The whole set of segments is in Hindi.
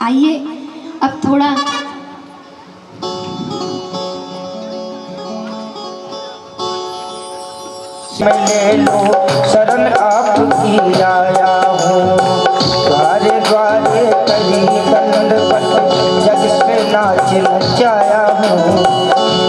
आइए अब थोड़ा मैं ले लो शरण आपकी आया हूँ। द्वारे द्वारे करी दंडवत जग से नाच नचाया हूँ।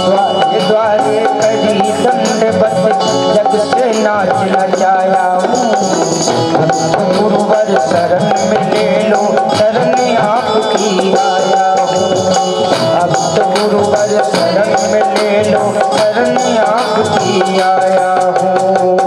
द्वारे द्वारे करी दंडवत जग से नाच नचाया हूँ। भक्त गुरुवर शरण में ले लो शरण आपकी आया हूँ। भक्त गुरुवर शरण में ले लो शरण आपकी आया हूँ।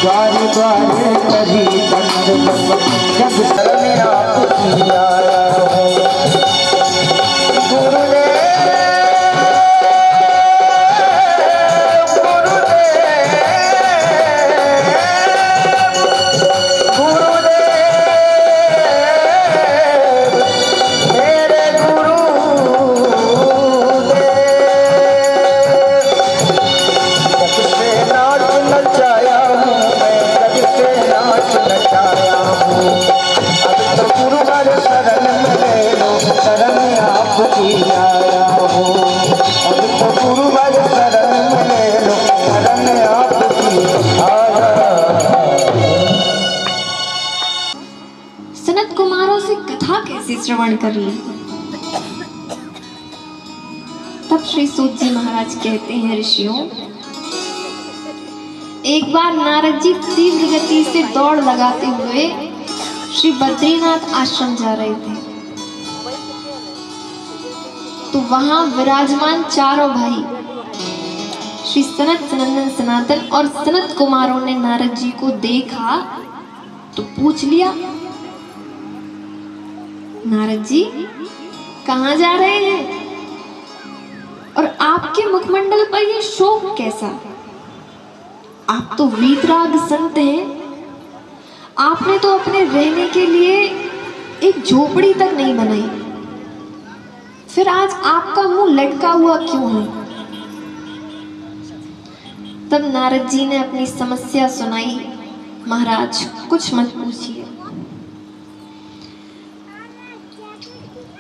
द्वारे द्वारे करी दंडवत जग शरण आपकी आया हूँ। सनत कुमारों से कथा कैसे श्रवण कर ली। तब श्री सूत जी महाराज कहते हैं, ऋषियों, एक बार नारद जी तीव्र गति से दौड़ लगाते हुए श्री बद्रीनाथ आश्रम जा रहे थे। तो वहां विराजमान चारों भाई श्री सनत, सनंदन, सनातन और सनत कुमारों ने नारद जी को देखा तो पूछ लिया, नारद जी कहाँ जा रहे हैं और आपके मुखमंडल पर ये शोक कैसा? आप तो वीतराग संत हैं, आपने तो अपने रहने के लिए एक झोपड़ी तक नहीं बनाई, फिर आज आपका मुंह लटका हुआ क्यों है? तब नारद जी ने अपनी समस्या सुनाई, महाराज कुछ मत पूछिए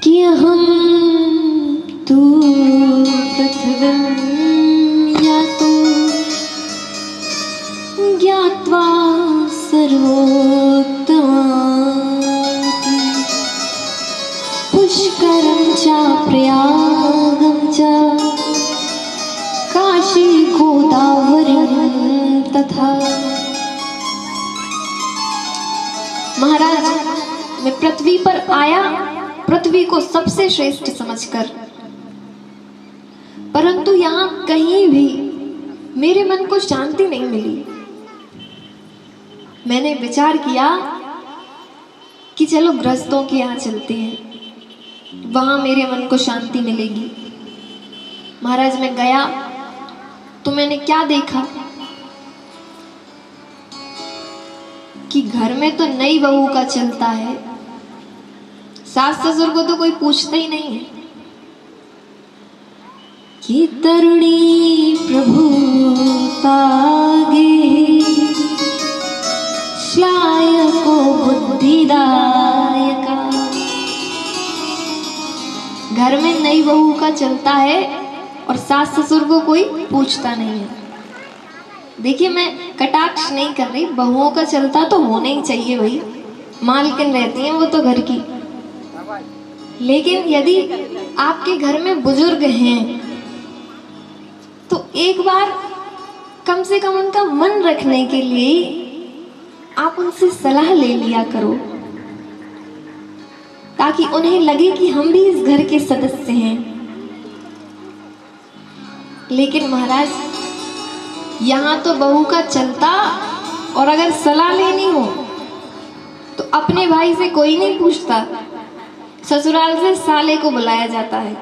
कि हम तू पृथ्वी या तू ज्ञात्वा सर्वोत्तम पुष्करं च प्रयागं च काशी गोदावरी तथा। महाराज, मैं पृथ्वी पर आया पृथ्वी को सबसे श्रेष्ठ समझकर, परंतु यहाँ कहीं भी मेरे मन को शांति नहीं मिली। मैंने विचार किया कि चलो गृहस्थों के यहाँ चलते हैं, वहां मेरे मन को शांति मिलेगी। महाराज मैं गया तो मैंने क्या देखा कि घर में तो नई बहू का चलता है, सास ससुर को तो कोई पूछता ही नहीं है कि तरुणी प्रभु तागे श्लाय को बुद्धिदायका। घर में नई बहू का चलता है और सास ससुर को कोई पूछता नहीं है। देखिए मैं कटाक्ष नहीं कर रही, बहुओं का चलता तो होना ही चाहिए भाई, मालकिन रहती हैं वो तो घर की। लेकिन यदि आपके घर में बुजुर्ग हैं तो एक बार कम से कम उनका मन रखने के लिए आप उनसे सलाह ले लिया करो, ताकि उन्हें लगे कि हम भी इस घर के सदस्य हैं। लेकिन महाराज यहाँ तो बहू का चलता, और अगर सलाह लेनी हो तो अपने भाई से कोई नहीं पूछता, ससुराल से साले को बुलाया जाता है।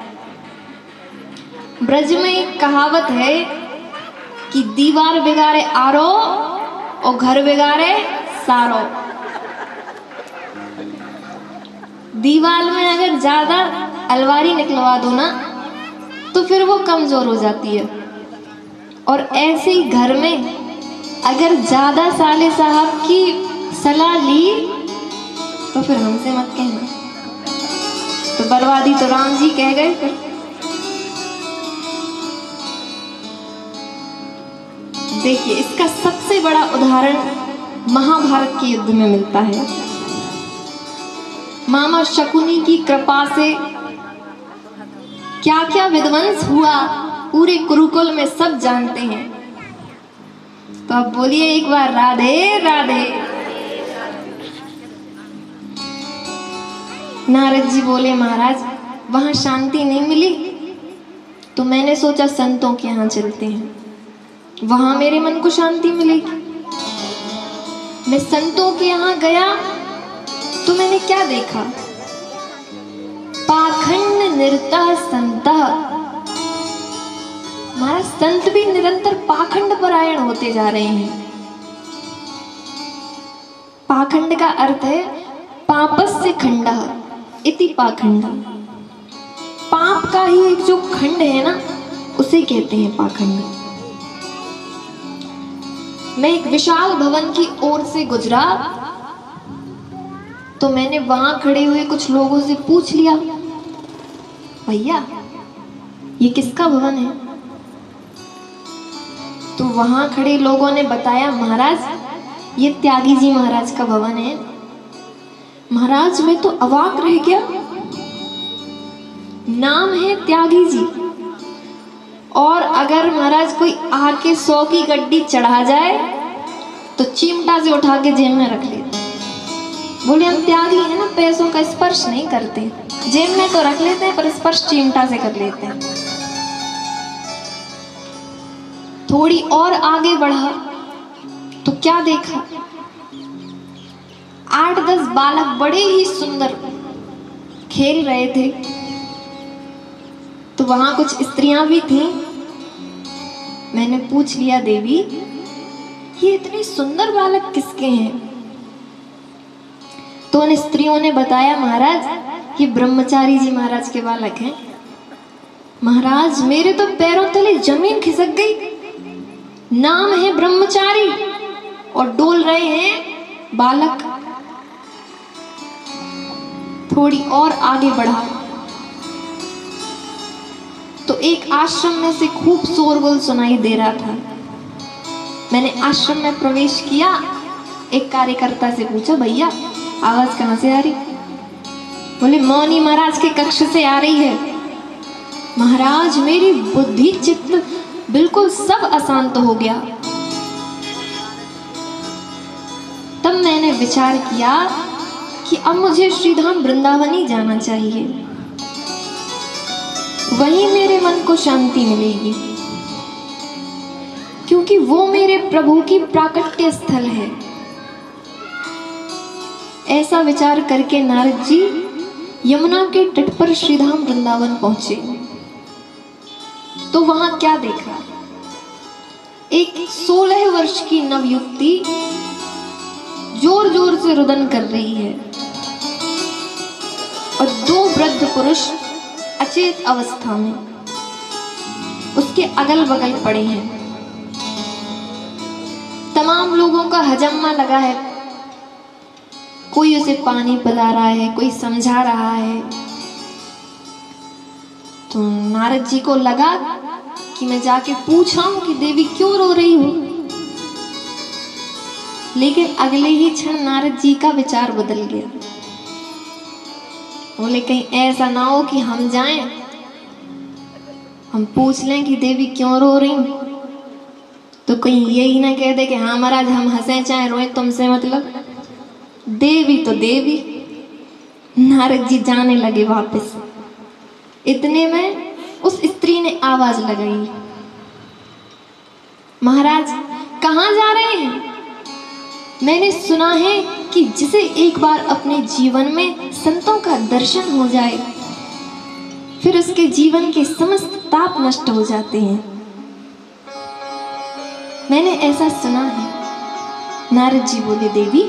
ब्रज में एक कहावत है कि दीवार बिगाड़े आरो और घर बिगाड़े सारो। दीवार में अगर ज्यादा अलमारी निकलवा दो ना तो फिर वो कमजोर हो जाती है, और ऐसे ही घर में अगर ज्यादा साले साहब की सलाह ली तो फिर हमसे मत कहना, तो बर्बादी तो राम जी कह गए। फिर देखिए इसका सबसे बड़ा उदाहरण महाभारत के युद्ध में मिलता है। मामा शकुनी की कृपा से क्या क्या विध्वंस हुआ पूरे कुरुकुल में सब जानते हैं। तो अब बोलिए एक बार राधे राधे। नारद जी बोले महाराज वहां शांति नहीं मिली तो मैंने सोचा संतों के यहाँ चलते हैं, वहां मेरे मन को शांति मिलेगी। मैं संतों के यहाँ गया तो मैंने क्या देखा, पाखंड निरतः संतः। हमारा संत भी निरंतर पाखंड परायण होते जा रहे हैं। पाखंड का अर्थ है पापस्य खंडः इति पाखंड। पाप का ही एक जो खंड है ना उसे कहते हैं पाखंड। मैं एक विशाल भवन की ओर से गुजरा तो मैंने वहां खड़े हुए कुछ लोगों से पूछ लिया, भैया ये किसका भवन है? तो वहां खड़े लोगों ने बताया महाराज ये त्यागी जी महाराज का भवन है। महाराज मैं तो अवाक रह गया, नाम है त्यागी जी, और अगर महाराज कोई आके 100 की गड्डी चढ़ा जाए तो चिमटा से उठा के जेब में रख लेते। बोले हम त्यागी है ना, पैसों का स्पर्श नहीं करते, जेब में तो रख लेते हैं पर स्पर्श चिमटा से कर लेते हैं। थोड़ी और आगे बढ़ा तो क्या देखा, 8-10 बालक बड़े ही सुंदर खेल रहे थे। तो वहां कुछ स्त्रियां भी थीं। मैंने पूछ लिया देवी ये इतने सुंदर बालक किसके हैं? तो उन स्त्रियों ने बताया महाराज ये ब्रह्मचारी जी महाराज के बालक हैं। महाराज मेरे तो पैरों तले जमीन खिसक गई। नाम है ब्रह्मचारी और डोल रहे हैं बालक। थोड़ी और आगे बढ़ा तो एक आश्रम में से खूब शोरगुल सुनाई दे रहा था। मैंने आश्रम में प्रवेश किया। एक कार्यकर्ता से पूछा भैया आवाज कहाँ से आ रही? बोले मौनी महाराज के कक्ष से आ रही है। महाराज मेरी बुद्धि चित्त बिल्कुल सब अशांत हो गया। तब मैंने विचार किया कि अब मुझे श्रीधाम वृंदावन ही जाना चाहिए, वहीं मेरे मन को शांति मिलेगी, क्योंकि वो मेरे प्रभु की प्राकट्य स्थल है। ऐसा विचार करके नारद जी यमुना के तट पर श्रीधाम वृंदावन पहुंचे। तो वहां क्या देखा? एक 16 वर्ष की नवयुवती जोर जोर से रुदन कर रही है और 2 वृद्ध पुरुष अचेत अवस्था में उसके अगल बगल पड़े हैं। तमाम लोगों का हजम्मा लगा है, कोई उसे पानी पिला रहा है, कोई समझा रहा है। तो नारद जी को लगा कि मैं जाके पूछाऊं कि देवी क्यों रो रही हो, लेकिन अगले ही क्षण नारद जी का विचार बदल गया। बोले कहीं ऐसा ना हो कि हम जाएं, हम पूछ लें कि देवी क्यों रो रही, तो कहीं यही ना कह दे कि हाँ महाराज हम हंसे चाहे रोए तुमसे मतलब। देवी तो देवी। नारद जी जाने लगे वापस। इतने में उस स्त्री ने आवाज लगाई, महाराज कहाँ जा रहे हैं? मैंने सुना है कि जिसे एक बार अपने जीवन में संतों का दर्शन हो जाए फिर उसके जीवन के समस्त ताप नष्ट हो जाते हैं। मैंने ऐसा सुना है। नारद जी बोले देवी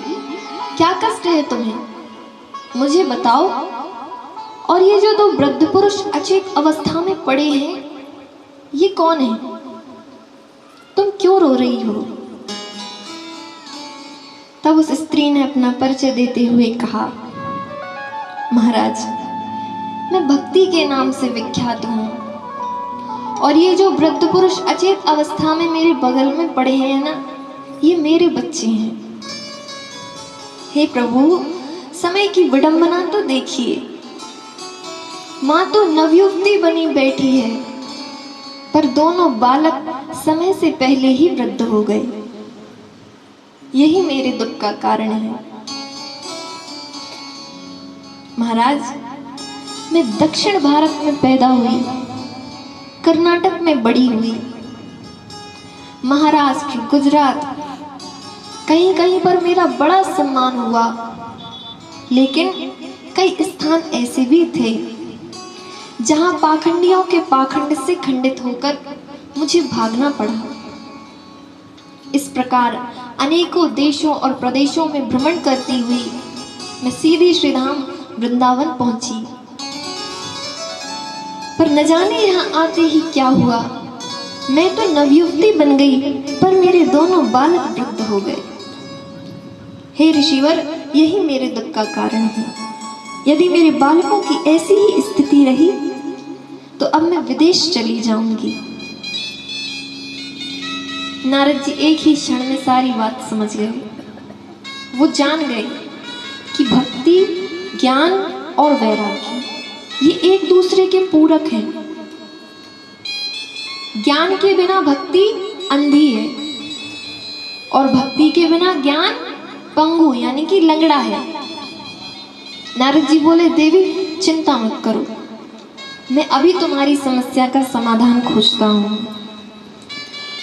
क्या कष्ट है तुम्हें, मुझे बताओ। और ये जो 2 वृद्ध पुरुष अचेत अवस्था में पड़े हैं ये कौन है? तुम क्यों रो रही हो? तब उस स्त्री ने अपना परिचय देते हुए कहा, महाराज मैं भक्ति के नाम से विख्यात हूं और ये जो वृद्ध पुरुष अचेत अवस्था में मेरे बगल में पड़े हैं ना, ये मेरे बच्चे हैं। हे प्रभु समय की विडंबना तो देखिए, माँ तो नवयुवती बनी बैठी है पर दोनों बालक समय से पहले ही वृद्ध हो गए। यही मेरे दुख का कारण है। महाराज मैं दक्षिण भारत में पैदा हुई, कर्नाटक में बड़ी हुई, महाराष्ट्र, गुजरात कहीं कहीं पर मेरा बड़ा सम्मान हुआ, लेकिन कई स्थान ऐसे भी थे जहां पाखंडियों के पाखंड से खंडित होकर मुझे भागना पड़ा। इस प्रकार अनेकों देशों और प्रदेशों में भ्रमण करती हुई मैं सीधे श्रीधाम वृंदावन पहुंची। पर न जाने यहाँ आते ही क्या हुआ, मैं तो नवयुवती बन गई पर मेरे दोनों बालक वृद्ध हो गए। हे ऋषिवर यही मेरे दुख का कारण है। यदि मेरे बालकों की ऐसी ही स्थिति रही तो अब मैं विदेश चली जाऊंगी। नारद जी एक ही क्षण में सारी बात समझ गए। वो जान गए कि भक्ति, ज्ञान और वैराग्य ये एक दूसरे के पूरक हैं। ज्ञान के बिना भक्ति अंधी है और भक्ति के बिना ज्ञान पंगु यानी कि लंगड़ा है। नारद जी बोले देवी चिंता मत करो, मैं अभी तुम्हारी समस्या का समाधान खोजता हूं।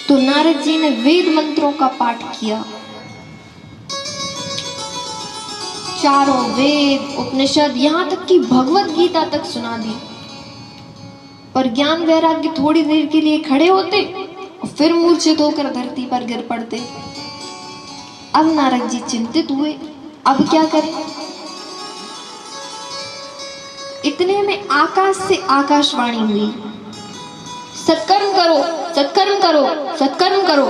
तो नारद जी ने वेद मंत्रों का पाठ किया। चारों वेद, उपनिषद, यहां तक कि भगवत गीता तक सुना दी। पर ज्ञान वैराग्य थोड़ी देर के लिए खड़े होते और फिर मूर्छित होकर धरती पर गिर पड़ते। अब नारद जी चिंतित हुए, अब क्या करें। इतने में आकाश से आकाशवाणी हुई, सत्कर्म करो, सत्कर्म करो, सत्कर्म करो।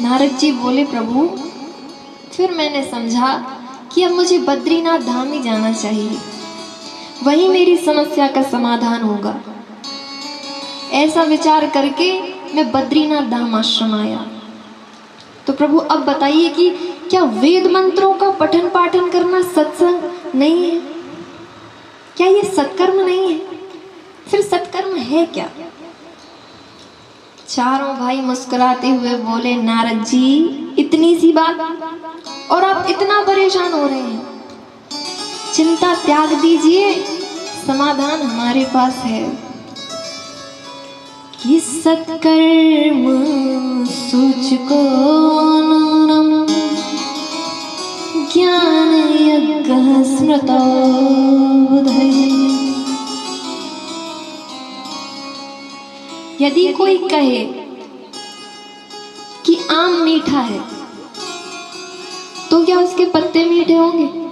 नारद जी बोले प्रभु फिर मैंने समझा कि अब मुझे बद्रीनाथ धाम ही जाना चाहिए, वही मेरी समस्या का समाधान होगा। ऐसा विचार करके मैं बद्रीनाथ धाम आश्रम आया। तो प्रभु अब बताइए कि क्या वेद मंत्रों का पठन पाठन करना सत्संग नहीं है? क्या ये सत्कर्म नहीं है? फिर सत्कर्म है क्या? चारों भाई मुस्कुराते हुए बोले नारद जी इतनी सी बात और आप इतना परेशान हो रहे हैं। चिंता त्याग दीजिए, समाधान हमारे पास है। कि सत्कर्म सोच को स्मृतोधये। यदि कोई कहे कि आम मीठा है तो क्या उसके पत्ते मीठे होंगे?